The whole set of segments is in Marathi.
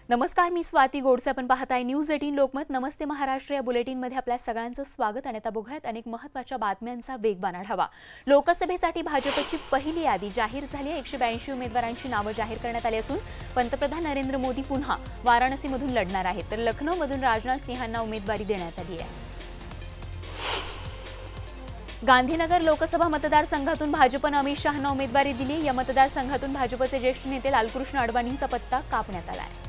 नमस्कार, मी स्वाती गोडसे. आपण पाहताय न्यूज 18 लोकमत. नमस्ते महाराष्ट्र या बुलेटिनमध्ये आपल्या सगळ्यांचं स्वागत. आणि आता बघूयात अनेक महत्त्वाच्या बातम्यांचा वेगवान आढावा. लोकसभेसाठी भाजपची पहिली यादी जाहीर झाली आहे. 182 उमेदवारांची नावं जाहीर करण्यात आली असून पंतप्रधान नरेंद्र मोदी पुन्हा वाराणसीमधून लढणार आहेत, तर लखनौमधून राजनाथ सिंहांना उमेदवारी देण्यात आली आहे. गांधीनगर लोकसभा मतदारसंघातून भाजपनं अमित शहांना उमेदवारी दिली. या मतदारसंघातून भाजपचे ज्येष्ठ नेते लालकृष्ण अडवाणींचा पत्ता कापण्यात आला आहे.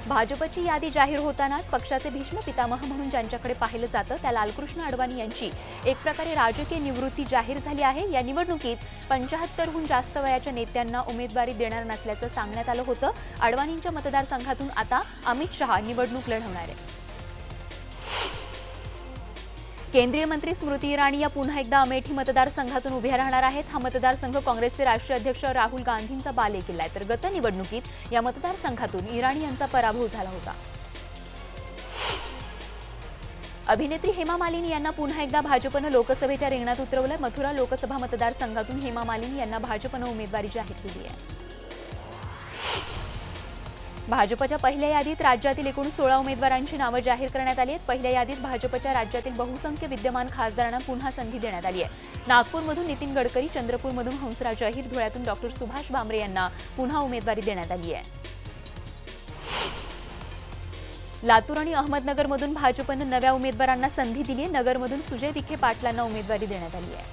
भाजपची यादी जाहीर होतानाच पक्षाचे भीष्म पितामह म्हणून ज्यांच्याकडे पाहिलं जातं त्या लालकृष्ण अडवाणी यांची एक प्रकारे राजकीय निवृत्ती जाहीर झाली आहे. या निवडणुकीत 75हून जास्त वयाच्या नेत्यांना उमेदवारी देणार नसल्याचं सांगण्यात आलं होतं. अडवाणींच्या मतदारसंघातून आता अमित शहा निवडणूक लढवणार आहेत. केंद्रीय मंत्री स्मृती इराणी या पुन्हा एकदा अमेठी मतदारसंघातून उभ्या राहणार आहेत. हा मतदारसंघ काँग्रेसचे राष्ट्रीय अध्यक्ष राहुल गांधींचा बालेकिल्ला आहे, तर गत निवडणुकीत या मतदारसंघातून इराणी यांचा पराभव झाला होता. अभिनेत्री हेमा मालिनी यांना पुन्हा एकदा भाजपनं लोकसभेच्या रिंगणात उतरवलं. मथुरा लोकसभा मतदारसंघातून हेमा मालिनी यांना भाजपनं उमेदवारी जाहीर केली आहे. भाजपच्या पहिल्या यादीत राज्यातील एकूण 16 उमेदवारांची नावं जाहीर करण्यात आली आहेत. पहिल्या यादीत भाजपच्या राज्यातील बहुसंख्य विद्यमान खासदारांना पुन्हा संधी देण्यात आली आहे. नागपूरमधून नितीन गडकरी, चंद्रपूरमधून हंसराज अहिर, धुळ्यातून डॉ. सुभाष भामरे यांना पुन्हा उमेदवारी देण्यात आली आहे. लातूर आणि अहमदनगरमधून भाजपनं नव्या उमेदवारांना संधी दिली आहे. नगरमधून सुजय विखे पाटलांना उमेदवारी देण्यात आली आहे.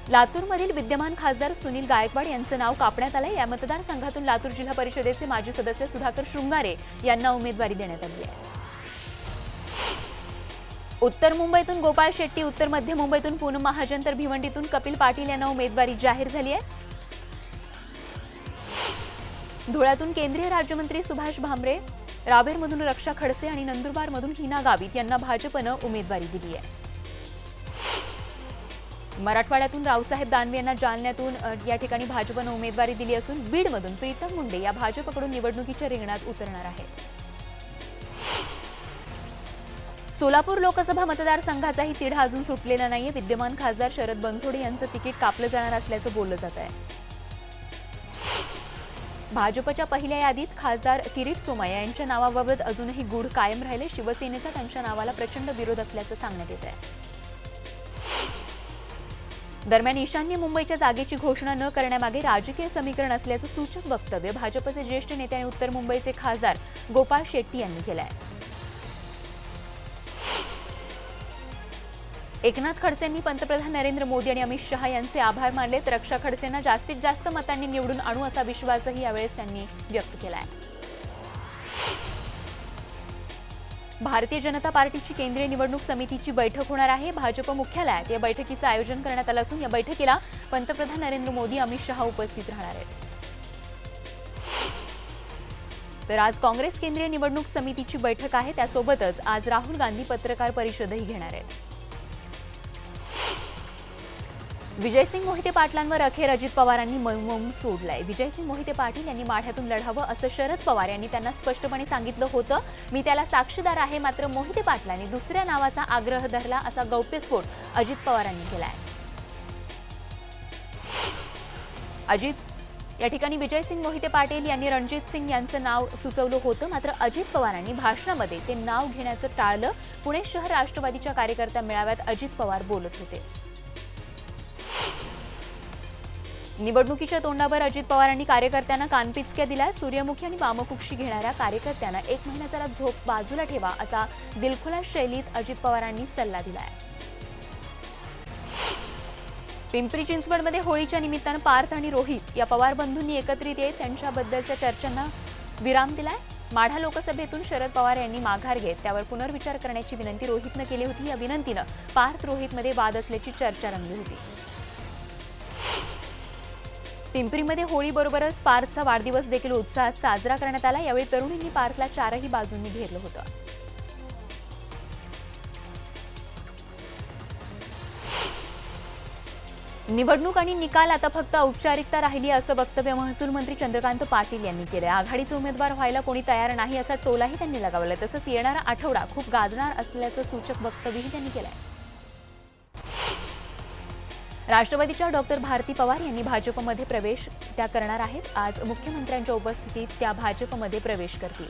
लातूरमधील विद्यमान खासदार सुनील गायकवाड यांचं नाव कापण्यात आलंय. या मतदारसंघातून लातूर जिल्हा परिषदेचे माजी सदस्य सुधाकर शृंगारे यांना उमेदवारी देण्यात आली आहे. उत्तर मुंबईतून गोपाळ शेट्टी, उत्तर मध्य मुंबईतून पूनम महाजन, तर भिवंडीतून कपिल पाटील यांना उमेदवारी जाहीर झाली आहे. धुळ्यातून केंद्रीय राज्यमंत्री सुभाष भामरे, रावेरमधून रक्षा खडसे आणि नंदुरबारमधून हिना गावित यांना भाजपनं उमेदवारी दिली आहे. मराठवाड्यातून रावसाहेब दानवे यांना जालन्यातून या ठिकाणी भाजपनं उमेदवारी दिली असून बीडमधून प्रीतम मुंडे या भाजपकडून निवडणुकीच्या रिंगणात उतरणार आहेत. सोलापूर लोकसभा मतदारसंघाचाही तिढा अजून सुटलेला नाहीये. विद्यमान खासदार शरद बनसोडे यांचं तिकीट कापलं जाणार असल्याचं बोललं जात आहे. भाजपच्या पहिल्या यादीत खासदार किरीट सोमय्या यांच्या नावाबाबत अजूनही गूढ कायम राहिले. शिवसेनेचा त्यांच्या नावाला प्रचंड विरोध असल्याचं सांगण्यात येत आहे. दरम्यान ईशान्य मुंबईच्या जागेची घोषणा न करण्यामागे राजकीय समीकरण असल्याचं सूचक वक्तव्य भाजपचे ज्येष्ठ नेते आणि उत्तर मुंबईचे खासदार गोपाळ शेट्टी यांनी केलं आहे. एकनाथ खडसेंनी पंतप्रधान नरेंद्र मोदी आणि अमित शहा यांचे आभार मानले, तर रक्षा खडसेंना जास्तीत जास्त मतांनी निवडून आणू असा विश्वासही यावेळेस त्यांनी व्यक्त केला आहे. भारतीय जनता पार्टीची केंद्रीय निवडणूक समितीची बैठक होणार आहे. भाजप मुख्यालयात या बैठकीचं आयोजन करण्यात आलं असून या बैठकीला पंतप्रधान नरेंद्र मोदी, अमित शहा उपस्थित राहणार आहेत. तर आज काँग्रेस केंद्रीय निवडणूक समितीची बैठक आहे. त्यासोबतच आज राहुल गांधी पत्रकार परिषदही घेणार आहेत. विजयसिंग मोहिते पाटलांवर अखेर अजित पवारांनी मौन सोडलाय. विजयसिंग मोहिते पाटील यांनी माढ्यातून लढावं असं शरद पवार यांनी त्यांना स्पष्टपणे सांगितलं होतं. मी त्याला साक्षीदार आहे, मात्र मोहिते पाटलांनी दुसऱ्या नावाचा आग्रह धरला असा गौप्यस्फोट अजित पवारांनी केलाय. या ठिकाणी विजयसिंग मोहिते पाटील यांनी रणजित सिंग यांचं नाव सुचवलं होतं, मात्र अजित पवारांनी भाषणामध्ये ते नाव घेण्याचं टाळलं. पुणे शहर राष्ट्रवादीच्या कार्यकर्ता मेळाव्यात अजित पवार बोलत होते. निवडणुकीच्या तोंडावर अजित पवारांनी कार्यकर्त्यांना कानपिचक्या दिल्या. सूर्यमुखी आणि वामकुक्षी घेणाऱ्या कार्यकर्त्यांना 1 महिना जरा झोप बाजूला ठेवा असा दिलखुलास शैलीत अजित पवारांनी सल्ला दिलाय. पिंपरी चिंचवडमध्ये होळीच्या निमित्तानं पार्थ आणि रोहित या पवार बंधूंनी एकत्रित येत त्यांच्याबद्दलच्या चर्चांना विराम दिलाय. माढा लोकसभेतून शरद पवार यांनी माघार घेत त्यावर पुनर्विचार करण्याची विनंती रोहितनं केली होती. या विनंतीनं पार्थ रोहितमध्ये वाद असल्याची चर्चा रंगली होती. पिंपरीमध्ये होळीबरोबरच पार्थचा वाढदिवस देखील उत्साहात साजरा करण्यात आला. यावेळी तरुणींनी पार्थला चारही बाजूंनी घेरलं होतं. निवडणूक आणि निकाल आता फक्त औपचारिकता राहिली असं वक्तव्य महसूल मंत्री चंद्रकांत पाटील यांनी केलं. आघाडीचे उमेदवार व्हायला कोणी तयार नाही असा टोलाही त्यांनी लगावला. तसंच येणारा आठवडा खूप गाजणार असल्याचं सूचक वक्तव्यही त्यांनी केलंय. राष्ट्रवादीच्या डॉक्टर भारती पवार यांनी भाजपमध्ये प्रवेश त्या करणार आहेत। आज मुख्यमंत्र्यांच्या उपस्थितीत त्या भाजपमध्ये प्रवेश करतील।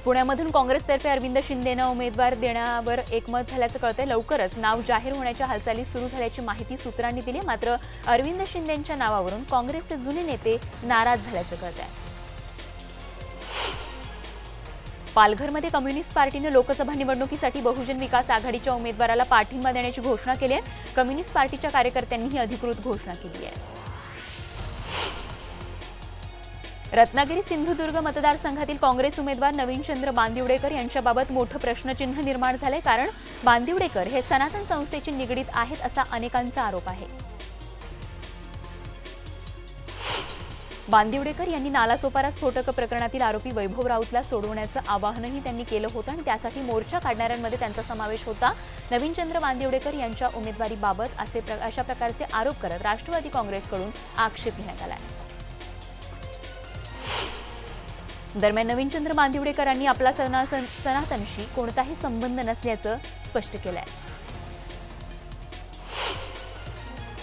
पुण्यामधून काँग्रेसतर्फे अरविंद शिंदेंना उमेदवार देण्यावर एकमत झाल्याचं कळतंय। लवकरच नाव जाहीर होण्याच्या हालचाली सुरू झाल्याची माहिती सूत्रांनी दिली। मात्र अरविंद शिंदेंच्या नावावरून काँग्रेसचे जुने नेते नाराज झाल्याचं कळतंय। पालघरमध्ये कम्युनिस्ट पार्टीने लोकसभा निवडणुकीसाठी बहुजन विकास आघाडीच्या उमेदवाराला पाठिंबा देण्याची घोषणा केली आहे। कम्युनिस्ट पार्टीच्या कार्यकर्त्यांनी ही अधिकृत घोषणा केली आहे। रत्नागिरी सिंधुदुर्ग मतदारसंघातील काँग्रेस उमेदवार नवीनचंद्र बांदिवडेकर यांच्याबाबत मोठं प्रश्नचिन्ह निर्माण झालंय। कारण बांदिवडेकर हे सनातन संस्थेशी निगडीत आहेत असा अनेकांचा आरोप आहे। बांदिवडेकर यांनी नालासोपारा स्फोटक प्रकरणातील आरोपी वैभव राऊतला सोडवण्याचं आवाहनही त्यांनी केलं होतं आणि त्यासाठी मोर्चा काढणाऱ्यांमध्ये त्यांचा समावेश होता। नवीनचंद्र बांदिवडेकर यांच्या उमेदवारीबाबत अशा प्रकारचे आरोप करत राष्ट्रवादी काँग्रेसकडून आक्षेप घेण्यात आला आहे। दरम्यान नवीनचंद्र बांदिवडेकरांनी आपला सनातनशी कोणताही संबंध नसल्याचं स्पष्ट केलं आहे।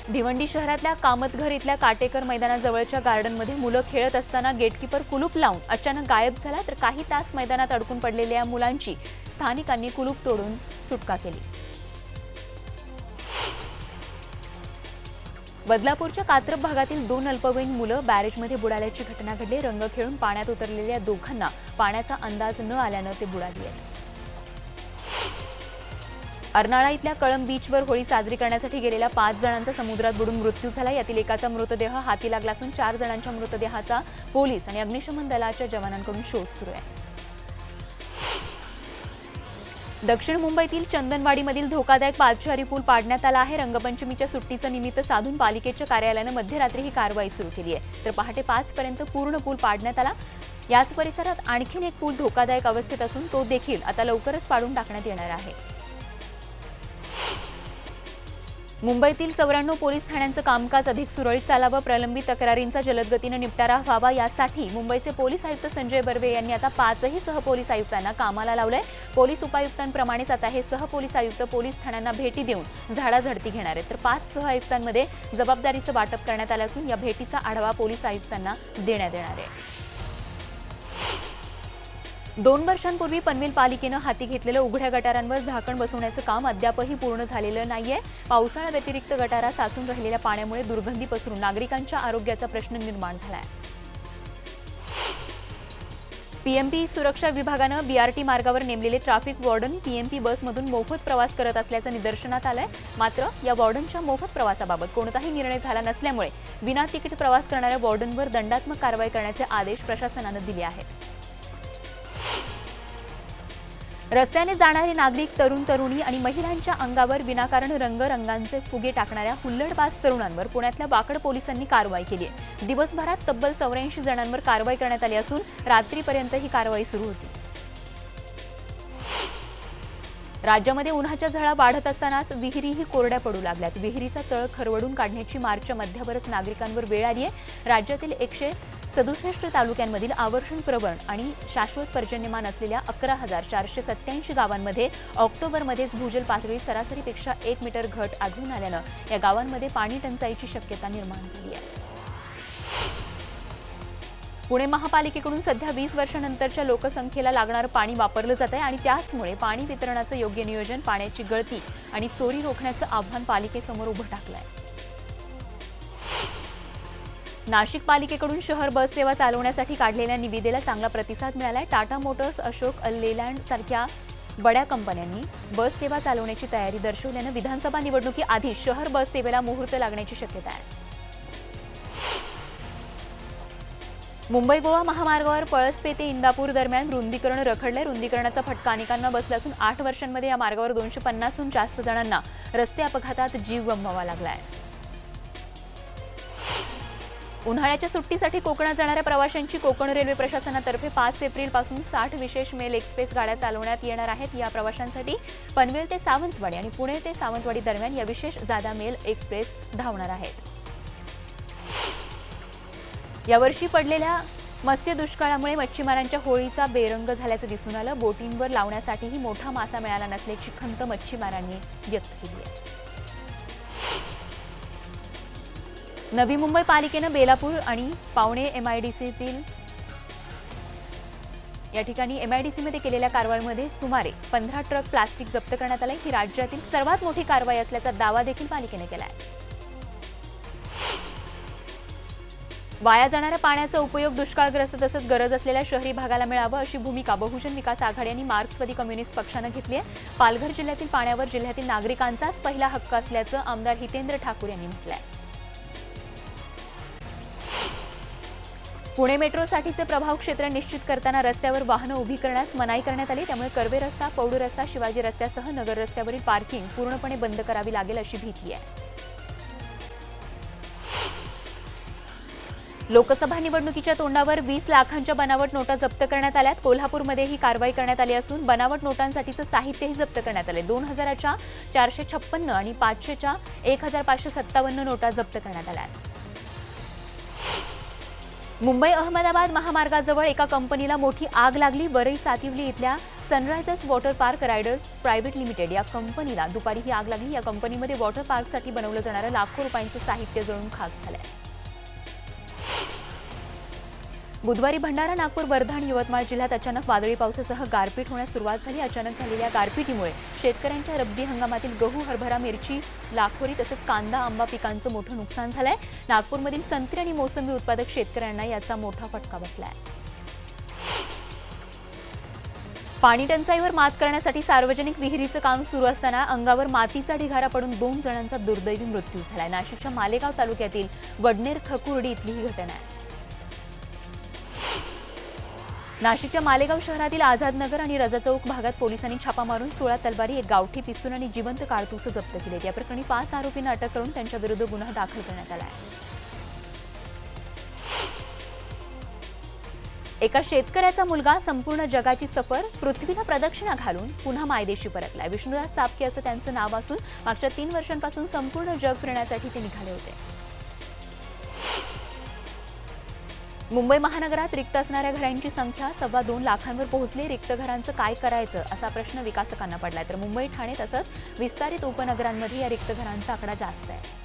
भिवंडी शहरातल्या कामतघर इथल्या काटेकर मैदानाजवळच्या गार्डनमध्ये मुलं खेळत असताना गेटकीपर कुलूप लावून अचानक गायब झाला। तर काही तास मैदानात अडकून पडलेल्या मुलांची स्थानिकांनी कुलूप तोडून सुटका केली। बदलापूरच्या कात्रप भागातील 2 अल्पवयीन मुलं बॅरेजमध्ये बुडाल्याची घटना घडली। रंग खेळून पाण्यात उतरलेल्या दोघांना पाण्याचा अंदाज न आल्यानं ते बुडाली आहेत। अर्नाळा इथल्या कळंब बीचवर होळी साजरी करण्यासाठी गेलेल्या 5 जणांचा समुद्रात बुडून मृत्यू झाला। यातील एकाचा मृतदेह हाती लागला असून 4 जणांच्या मृतदेहाचा पोलीस आणि अग्निशमन दलाच्या जवानांकडून शोध सुरू आहे। दक्षिण मुंबईतील चंदनवाडीमधील धोकादायक पादचारी पूल पाडण्यात आला आहे। रंगपंचमीच्या सुट्टीचं निमित्त साधून पालिकेच्या कार्यालयानं मध्यरात्री ही कारवाई सुरू केली आहे। तर पहाटे 5 पर्यंत पूर्ण पूल पाडण्यात आला। याच परिसरात आणखीन एक पूल धोकादायक अवस्थेत असून तो देखील आता लवकरच पाडून टाकण्यात येणार आहे। मुंबईतील 94 पोलीस ठाण्यांचं कामकाज अधिक सुरळीत चालावं, प्रलंबित तक्रारींचा जलद गतीनं निपटारा व्हावा यासाठी मुंबईचे पोलीस आयुक्त संजय बर्वे यांनी आता 5ही सहपोलीस आयुक्तांना कामाला लावलंय। पोलीस उपायुक्तांप्रमाणेच आता हे सहपोलीस आयुक्त पोलीस ठाण्यांना भेटी देऊन झाडाझडती घेणार आहेत। तर 5 सह आयुक्तांमध्ये जबाबदारीचं वाटप करण्यात आलं असून या भेटीचा आढावा पोलीस आयुक्तांना देण्यात येणार आहे। 2 वर्षांपूर्वी पनवेल पालिकेनं हाती घेतलेलं उघड्या गटारांवर झाकण बसवण्याचं काम अद्यापही पूर्ण झालेलं नाहीये। पावसाळ्या व्यतिरिक्त गटारात साचून राहिलेल्या पाण्यामुळे दुर्गंधी पसरून नागरिकांच्या आरोग्याचा प्रश्न निर्माण झालाय। पीएमपी सुरक्षा विभागानं बीआरटी मार्गावर नेमलेले ट्रॅफिक वॉर्डन पीएमपी बसमधून मोफत प्रवास करत असल्याचं निदर्शनात आलंय। मात्र या वॉर्डनच्या मोफत प्रवासाबाबत कोणताही निर्णय झाला नसल्यामुळे विना तिकीट प्रवास करणाऱ्या वॉर्डनवर दंडात्मक कारवाई करण्याचे आदेश प्रशासनानं दिले आहेत। रस्त्याने जाणारे नागरिक, तरुण तरुणी आणि महिलांच्या अंगावर विनाकारण रंगांचे फुगे टाकणाऱ्या हुल्लडबाज तरुणांवर पुण्यातल्या वाकड पोलिसांनी कारवाई केली आहे। दिवसभरात तब्बल 84 जणांवर कारवाई करण्यात आली असून रात्रीपर्यंत ही कारवाई सुरू होती। राज्यामध्ये उन्हाच्या झळा वाढत असतानाच विहिरीही कोरड्या पडू लागल्यात। विहिरीचा तळ खरवडून काढण्याची मार्चच्या मध्यावरच नागरिकांवर वेळ आली आहे। राज्यातील 167 तालुक्यांमधील आवर्षण प्रवण आणि शाश्वत पर्जन्यमान असलेल्या 11,487 गावांमध्ये ऑक्टोबरमध्येच भूजल पातळीत सरासरीपेक्षा 1 मीटर घट आढळून आल्यानं या गावांमध्ये पाणी टंचाईची शक्यता निर्माण झाली आहे। पुणे महापालिकेकडून सध्या 20 वर्षांनंतरच्या लोकसंख्येला लागणारं पाणी वापरलं जात आहे आणि त्याचमुळे पाणी वितरणाचं योग्य नियोजन, पाण्याची गळती आणि चोरी रोखण्याचं आव्हान पालिकेसमोर उभं टाकलं आहे। नाशिक पालिकेकडून शहर बस सेवा चालवण्यासाठी काढलेल्या निविदेला चांगला प्रतिसाद मिळालाय। टाटा मोटर्स, अशोक लेलँड सारख्या बड्या कंपन्यांनी बस सेवा चालवण्याची तयारी दर्शवल्यानं विधानसभा निवडणुकीआधी शहर बस सेवेला मुहूर्त लागण्याची शक्यता आहे। मुंबई गोवा महामार्गावर पळसपे ते इंदापूर दरम्यान रुंदीकरण रखडलंय। रुंदीकरणाचा फटका अनेकांना बसला असून 8 वर्षांमध्ये या मार्गावर 250हून जास्त जणांना रस्ते अपघातात जीव गमवावा लागलाय। उन्हाळ्याच्या सुट्टीसाठी कोकणात जाणाऱ्या प्रवाशांची कोकण रेल्वे प्रशासनातर्फे 5 एप्रिलपासून 60 विशेष मेल एक्सप्रेस गाड्या चालवण्यात येणार आहेत। या प्रवाशांसाठी पनवेल ते सावंतवाडी आणि पुणे ते सावंतवाडी दरम्यान या विशेष जादा मेल एक्सप्रेस धावणार आहेत। यावर्षी पडलेल्या मत्स्य दुष्काळामुळे मच्छीमारांच्या होळीचा बेरंग झाल्याचं दिसून आलं। बोटींवर लावण्यासाठीही मोठा मासा मिळाला नसल्याची खंत मच्छीमारांनी व्यक्त केली आहे। नवी मुंबई पालिकेनं बेलापूर आणि पावणे एमआयडीसीतील या ठिकाणी एमआयडीसीमध्ये केलेल्या कारवाईमध्ये सुमारे 15 ट्रक प्लास्टिक जप्त करण्यात आले। ही राज्यातील सर्वात मोठी कारवाई असल्याचा दावा देखील पालिकेने केला आहे। वाया जाणाऱ्या पाण्याचा उपयोग दुष्काळग्रस्त तसंच गरज असलेल्या शहरी भागाला मिळावं अशी भूमिका बहुजन विकास आघाडी आणि मार्क्सवादी कम्युनिस्ट पक्षानं घेतली आहे। पालघर जिल्ह्यातील पाण्यावर जिल्ह्यातील नागरिकांचाच पहिला हक्क असल्याचं आमदार हितेंद्र ठाकूर यांनी म्हटलं आहे। पुणे मेट्रोसाठीचे प्रभाव क्षेत्र निश्चित करताना रस्त्यावर वाहनं उभी करण्यास मनाई करण्यात आली। त्यामुळे कर्वे रस्ता, पौड रस्ता, शिवाजी रस्त्यासह नगर रस्त्यावरील पार्किंग पूर्णपणे बंद करावी लागेल अशी भीती आहे। लोकसभा निवडणुकीच्या तोंडावर 20 लाखांच्या बनावट नोटा जप्त करण्यात आल्यात। कोल्हापूरमध्ये ही कारवाई करण्यात आली असून बनावट नोटांसाठीचं साहित्यही जप्त करण्यात आले। 2000च्या 456 आणि 500च्या 1557 नोटा जप्त करण्यात आल्या। मुंबई अहमदाबाद महामार्गाजवळ एका कंपनीला मोठी आग लागली। वरई सातिवली इथल्या Sunrisers water park riders private limited या कंपनीला दुपारी ही आग लागली। या कंपनीमध्ये वॉटर पार्कसाठी बनवलं जाणारं लाखो रुपयांचं साहित्य जळून खाक झालंय। बुधवारी भंडारा, नागपूर, वर्धा आणि यवतमाळ जिल्ह्यात अचानक वादळी पावसासह गारपीट होण्यास सुरुवात झाली। अचानक झालेल्या गारपीटीमुळे शेतकऱ्यांच्या रब्बी हंगामातील गहू, हरभरा, मिरची, लाखोरी तसंच कांदा, आंबा पिकांचं मोठं नुकसान झालंय। नागपूरमधील संत्री आणि मोसंबी उत्पादक शेतकऱ्यांना याचा मोठा फटका बसलाय। पाणी टंचाईवर मात करण्यासाठी सार्वजनिक विहिरीचं काम सुरू असताना अंगावर मातीचा ढिगारा पडून 2 जणांचा दुर्दैवी मृत्यू झालाय। नाशिकच्या मालेगाव तालुक्यातील वडनेर खकुर्डी इथली ही घटना आहे। नाशिकच्या मालेगाव शहरातील आझादनगर आणि रजा चौक भागात पोलिसांनी छापा मारून 16 तलवारी, एक गावठी पिस्तूल आणि जिवंत काडतूस जप्त केले। या प्रकरणी 5 आरोपींना अटक करून त्यांच्याविरुद्ध गुन्हा दाखल करण्यात आला आहे। एका शेतकऱ्याचा मुलगा संपूर्ण जगाची सफर पृथ्वीला प्रदक्षिणा घालून पुन्हा मायदेशी परतलाय। विष्णुदास चापके असं त्यांचं नाव असून मागच्या 3 वर्षांपासून संपूर्ण जग फिरण्यासाठी ते निघाले होते। मुंबई महानगरात रिक्त असणाऱ्या घरांची संख्या 2.25 लाखांवर पोहोचली। रिक्त घरांचं काय करायचं असा प्रश्न विकासकांना पडलाय। तर मुंबई, ठाणे तसंच विस्तारित उपनगरांमध्ये या रिक्त घरांचा आकडा जास्त आहे।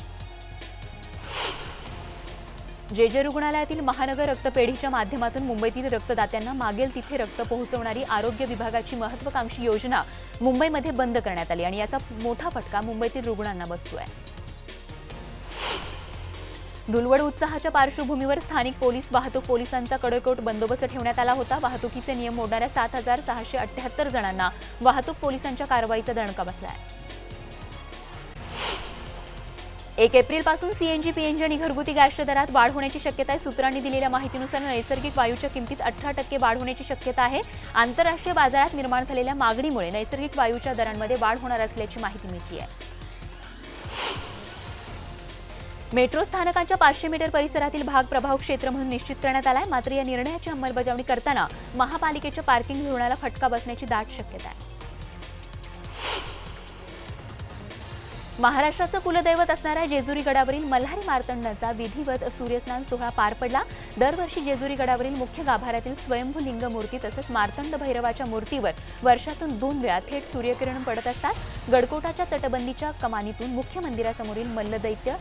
जे रुग्णालयातील महानगर रक्तपेढीच्या माध्यमातून मुंबईतील रक्तदात्यांना मागेल तिथे रक्त पोहोचवणारी आरोग्य विभागाची महत्त्वाकांक्षी योजना मुंबईमध्ये बंद करण्यात आली आणि याचा मोठा फटका मुंबईतील रुग्णांना बसतोय। धुलवड उत्साहाच्या पार्श्वभूमीवर स्थानिक पोलीस वाहतूक पोलिसांचा कडेकोट बंदोबस्त ठेवण्यात आला होता। वाहतुकीचे नियम मोडणाऱ्या 7678 जणांना वाहतूक पोलिसांच्या कारवाईचा दणका बसलाय। 1 एप्रिलपासून सीएनजी, पीएनजी आणि घरगुती गॅसच्या दरात वाढ होण्याची शक्यता आहे। सूत्रांनी दिलेल्या माहितीनुसार नैसर्गिक वायूच्या किमतीत 18% वाढ होण्याची शक्यता आहे। आंतरराष्ट्रीय बाजारात निर्माण झालेल्या मागणीमुळे नैसर्गिक वायूच्या दरांमध्ये वाढ होणार असल्याची माहिती मिळते आहे। मेट्रो स्थानकाच्या 500 मीटर परिसरातील भाग प्रभाव क्षेत्र म्हणून निश्चित करण्यात आलाय। मात्र या निर्णयाची अंमलबजावणी करताना महापालिकेच्या पार्किंग धोरणाला फटका बसण्याची दाट शक्यता आहे। महाराष्ट्राचं कुलदैवत असणाऱ्या जेजुरी गडावरील मल्हारी मार्तंडाचा विधिवत सूर्यस्नान सोहळा पार पडला। दरवर्षी जेजुरी गडावरील मुख्य गाभाऱ्यातील स्वयंभू लिंग मूर्ती तसंच मार्तंड भैरवाच्या मूर्तीवर वर्षातून 2 वेळा थेट सूर्यकिरण पडत असतात। गडकोटाच्या तटबंदीच्या कमानीतून मुख्य मंदिरासमोरील मल्लदैत्य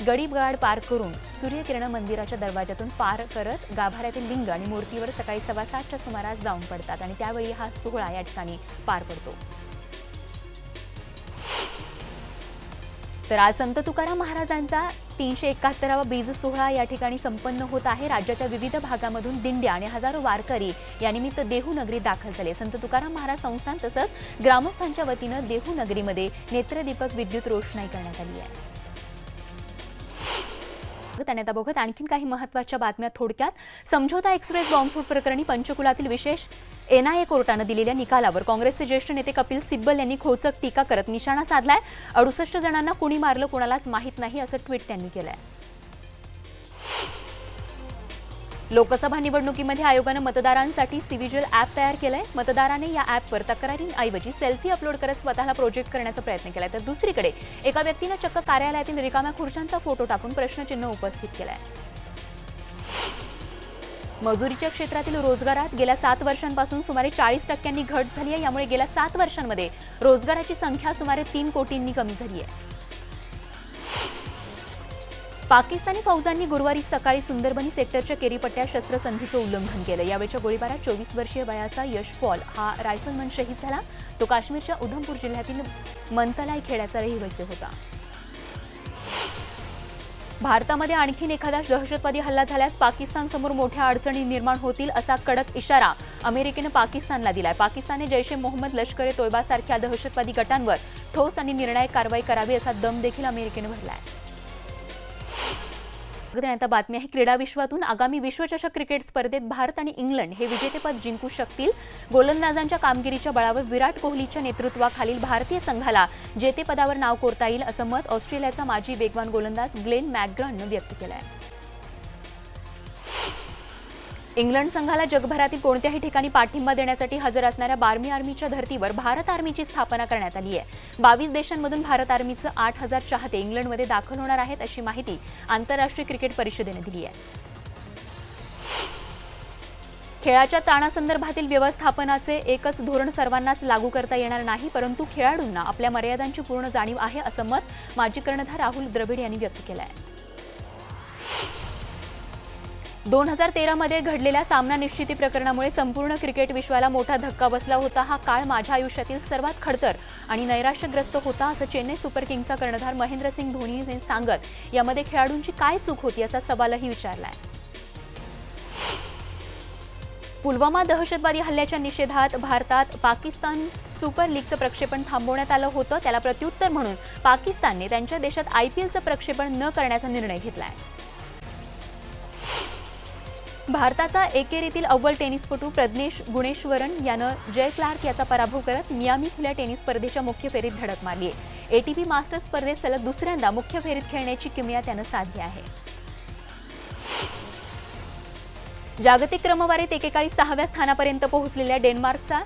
गडीगाड पार करून सूर्यकिरण मंदिराच्या दरवाजातून पार करत गाभाऱ्यातील लिंग आणि मूर्तीवर सकाळी 7:15च्या सुमारास जाऊन पडतात आणि त्यावेळी हा सोहळा या ठिकाणी पार पडतो। तर आज संत तुकाराम महाराजांचा 371वा बीज सोहळा या ठिकाणी संपन्न होत आहे। राज्याच्या विविध भागामधून दिंड्या आणि हजारो वारकरी यानिमित्त देहू नगरीत दाखल झाले। संत तुकाराम महाराज संस्थान तसंच ग्रामस्थांच्या वतीनं देहू नगरीमध्ये नेत्रदीपक विद्युत रोषणाई करण्यात आली आहे। त्याने बघत आणखीन काही महत्त्वाच्या बातम्या थोडक्यात। समझोता एक्सप्रेस बॉम्बस्फोट प्रकरणी पंचकुलातील विशेष एनआयए कोर्टाने दिलेल्या निकालावर काँग्रेसचे ज्येष्ठ नेते कपिल सिब्बल यांनी खोचक टीका करत निशाणा साधलाय। 68 जणांना कुणी मारलं कोणालाच माहित नाही असं ट्विट त्यांनी केलंय। लोकसभा निवडणुकीमध्ये आयोगाने मतदारांसाठी सिव्हिजिल ॲप तयार केलंय। मतदाराने या ॲपवर तक्रारींऐवजी सेल्फी अपलोड करत स्वतःला प्रोजेक्ट करण्याचा प्रयत्न केलाय। तर दुसरीकडे एका व्यक्तीने चक्क कार्यालयातील रिकाम्या खुर्च्यांचा फोटो टाकून प्रश्नचिन्ह उपस्थित केलाय। मजुरीच्या क्षेत्रातील रोजगारात गेल्या 7 वर्षांपासून सुमारे 40% घट झाली आहे। यामुळे गेल्या 7 वर्षांमध्ये रोजगाराची संख्या सुमारे 3 कोटींनी कमी झाली आहे। पाकिस्तानी फौजांनी गुरुवारी सकाळी सुंदरबनी सेक्टरच्या केरीपट्ट्या शस्त्रसंधीचं उल्लंघन केलं। यावेळच्या गोळीबारात 24 वर्षीय वयाचा यशपॉल हा रायफलमन शहीद झाला। तो काश्मीरच्या उधमपूर जिल्ह्यातील मंतलाई खेड्याचा रहिवासी होता। भारतामध्ये आणखीन एखादा दहशतवादी हल्ला झाल्यास पाकिस्तानसमोर मोठ्या अडचणी निर्माण होतील असा कडक इशारा अमेरिकेने पाकिस्तानला दिलाय। पाकिस्तानने जैश ए मोहम्मद, लष्कर ए तोयबा सारख्या दहशतवादी गटांवर ठोस आणि निर्णायक कारवाई करावी असा दम देखील अमेरिकेने भरलाय। आता बातमी आहे क्रीडा विश्वातून। आगामी विश्वचषक क्रिकेट स्पर्धेत भारत आणि इंग्लंड हे विजेतेपद जिंकू शकतील। गोलंदाजांच्या कामगिरीच्या बळावर विराट कोहलीच्या नेतृत्वाखालील भारतीय संघाला जेतेपदावर नाव कोरता येईल असं मत ऑस्ट्रेलियाचा माजी वेगवान गोलंदाज ग्लेन मॅकग्रानं व्यक्त केलं आहे। इंग्लंड संघाला जगभरातील कोणत्याही ठिकाणी पाठिंबा देण्यासाठी हजर असणाऱ्या बार्मी आर्मीच्या धर्तीवर भारत आर्मीची स्थापना करण्यात आली आहे। 22 देशांमधून भारत आर्मीचे 8000 चाहते इंग्लंडमध्ये दाखल होणार आहेत अशी माहिती आंतरराष्ट्रीय क्रिकेट परिषदेने दिली आहे। खेळाच्या ताणासंदर्भातील व्यवस्थापनाचे एकच धोरण सर्वांनाच लागू करता येणार नाही, परंतु खेळाडूंना आपल्या मर्यादांची पूर्ण जाणीव आहे असं मत माजी कर्णधार राहुल द्रविड यांनी व्यक्त केलं आहे। 2013 मध्ये घडलेल्या सामना निश्चिती प्रकरणामुळे संपूर्ण क्रिकेट विश्वाला मोठा धक्का बसला होता। हा काळ माझ्या आयुष्यातील सर्वात खडतर आणि नैराश्यग्रस्त होता असं चेन्नई सुपर किंग्सचा कर्णधार महेंद्रसिंग धोनीने सांगत यामध्ये खेळाडूंची काय चूक होती असा सवालही विचारलाय। पुलवामा दहशतवादी हल्ल्याच्या निषेधात भारतात पाकिस्तान सुपर लीगचं प्रक्षेपण थांबवण्यात आलं होतं। त्याला प्रत्युत्तर म्हणून पाकिस्तानने त्यांच्या देशात IPLचं प्रक्षेपण न करण्याचा निर्णय घेतलाय। भारताचा एकेरीतील अव्वल टेनिसपटू प्रज्ञेश गुणेश्वरन यानं जय क्लार्क याचा पराभव करत मियामी खुल्या टेनिस स्पर्धेच्या मुख्य फेरीत धडक मारली आहे। ATP मास्टर्स स्पर्धेत सलग दुसऱ्यांदा मुख्य फेरीत खेळण्याची किमया त्यानं साधली आहे। जागतिक क्रमवारीत एकेकाळी 6व्या स्थानापर्यंत पोहोचलेल्या डेन्मार्कचा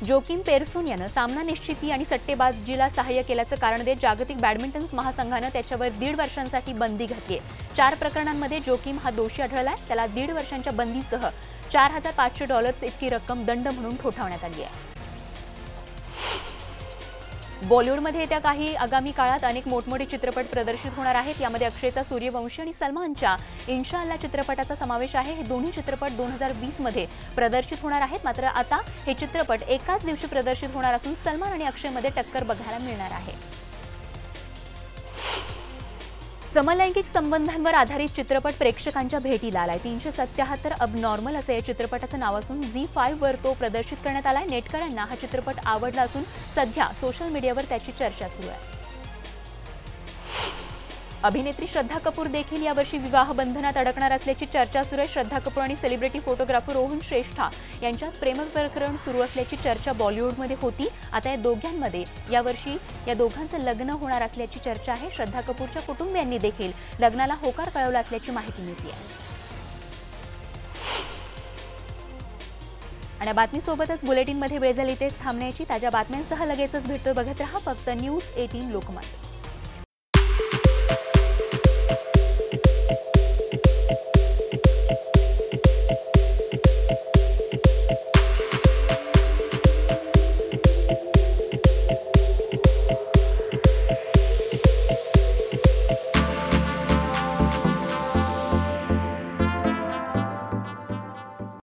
जोकिम पेरसोन यानं सामना निश्चिती आणि सट्टेबाजीला सहाय्य केल्याचं कारण देत जागतिक बॅडमिंटन महासंघानं त्याच्यावर 1.5 वर्षांसाठी बंदी घातली आहे। 4 प्रकरणांमध्ये जोकिम हा दोषी आढळलाय। त्याला 1.5 वर्षांच्या बंदीसह $4500 इतकी रक्कम दंड म्हणून ठोठावण्यात आली आहे। बॉलिवूडमध्ये येत्या काही आगामी काळात अनेक मोठमोठे चित्रपट प्रदर्शित होणार आहेत। यामध्ये अक्षयचा सूर्यवंशी आणि सलमानच्या इन्शाअल्लाह चित्रपटाचा समावेश आहे। हे दोन्ही चित्रपट 2020 मध्ये प्रदर्शित होणार आहेत। मात्र आता हे चित्रपट एकाच दिवशी प्रदर्शित होणार असून सलमान आणि अक्षयमध्ये टक्कर बघायला मिळणार आहे। समलैंगिक संबंधांवर आधारित चित्रपट प्रेक्षकांच्या भेटीला आलाय। 377 अबनॉर्मल असं या चित्रपटाचं नाव असून ZEE5 वर तो प्रदर्शित करण्यात आलाय। नेटकऱ्यांना हा चित्रपट आवडला असून सध्या सोशल मीडियावर त्याची चर्चा सुरू आहे। अभिनेत्री श्रद्धा कपूर देखील यावर्षी विवाह बंधनात अडकणार असल्याची चर्चा सुरू आहे। श्रद्धा कपूर आणि सेलिब्रिटी फोटोग्राफर रोहन श्रेष्ठा यांच्यात प्रेम प्रकरण सुरू असल्याची चर्चा बॉलिवूडमध्ये होती। आता या दोघांमध्ये यावर्षी या दोघांचं लग्न होणार असल्याची चर्चा आहे। श्रद्धा कपूरच्या कुटुंबियांनी देखील लग्नाला होकार कळवला असल्याची माहिती मिळते आहे। आणि बातमीसोबतच बुलेटिनमध्ये वेळ झाली तेच थांबण्याची। ताज्या बातम्यांसह लगेचच भेटतोय। बघत रहा फक्त न्यूज 18 लोकमत।